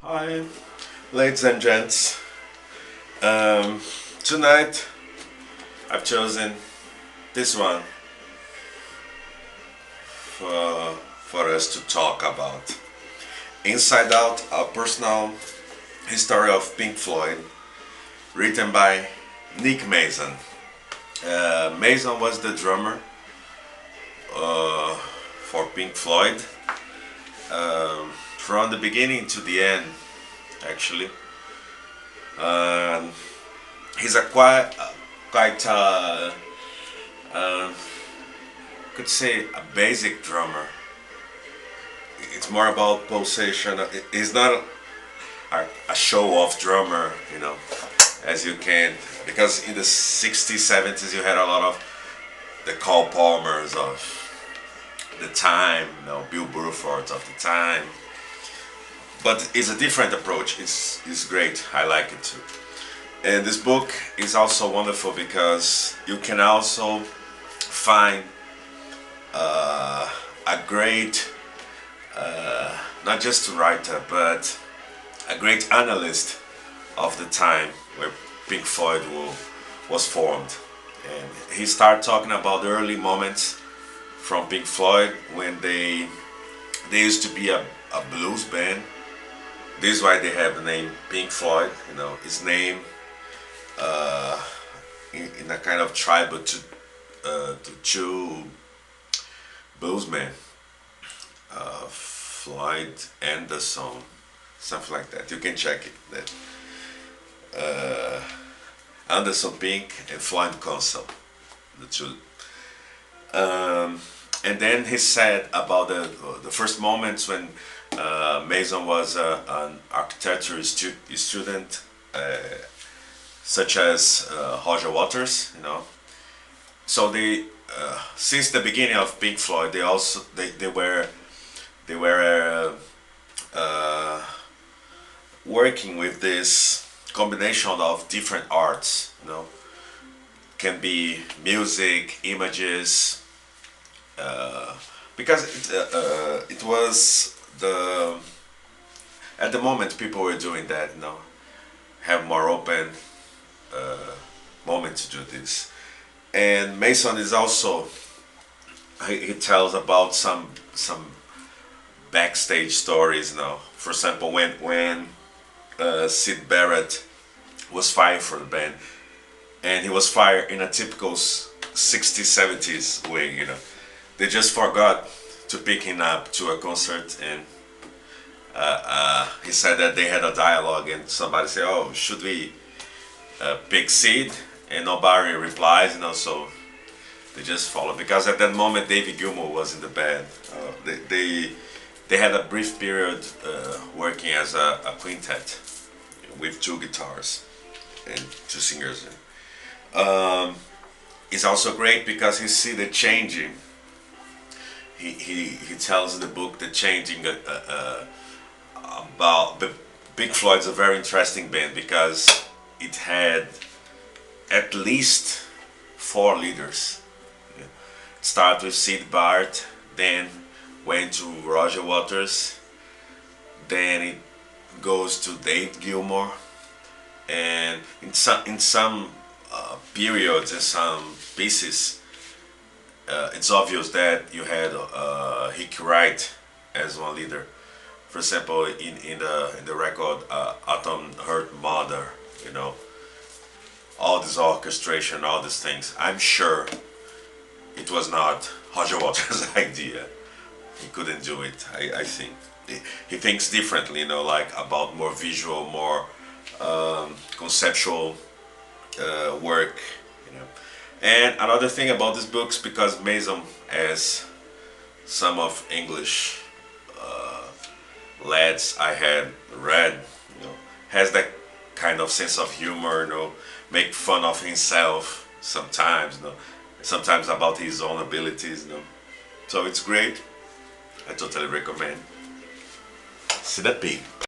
Hi, ladies and gents. Tonight I've chosen this one for us to talk about. Inside Out, a personal history of Pink Floyd, written by Nick Mason. Mason was the drummer for Pink Floyd from the beginning to the end, actually. Um, he's a quite could say a basic drummer. It's more about pulsation. He's not a show-off drummer, as you can, because in the 60s, 70s you had a lot of the Carl Palmers of the time, Bill Bruford of the time. But it's a different approach. It's great. I like it too. And this book is also wonderful because you can also find a great, not just writer, but a great analyst of the time where Pink Floyd was formed. And he started talking about the early moments from Pink Floyd when they used to be a blues band. This is why they have the name Pink Floyd. His name in a kind of tribute to two bluesmen, Floyd Anderson, something like that. You can check it. That Anderson Pink and Floyd Council, the two. And then he said about the first moments when Mason was an architecture student, such as Roger Waters. So they, since the beginning of Pink Floyd, they were working with this combination of different arts. Can be music, images, because it was at the moment people were doing that. Have more open moment to do this. And Mason is also, he tells about some backstage stories. For example, when Syd Barrett was fired for the band, and he was fired in a typical 60s, 70s way. They just forgot to pick him up to a concert, and he said that they had a dialogue, and somebody said, "Oh, should we pick Syd?" And nobody replies, so they just follow, because at that moment David Gilmour was in the band. They had a brief period working as a quintet with two guitars and two singers. It's also great because you see the changing. He tells in the book the changing about the Pink Floyd's a very interesting band because it had at least 4 leaders. It started with Syd Barrett, then went to Roger Waters, then it goes to Dave Gilmour, and in some periods and some pieces, it's obvious that you had Rick Wright as one leader. For example, in the record Autumn Hurt Mother, all this orchestration, all these things. I'm sure it was not Roger Waters' idea. He couldn't do it. I think he thinks differently, like about more visual, more conceptual work. And another thing about these books, because Mason, as some of English lads I had read, has that kind of sense of humor, make fun of himself sometimes, sometimes about his own abilities, So it's great. I totally recommend. See that pig.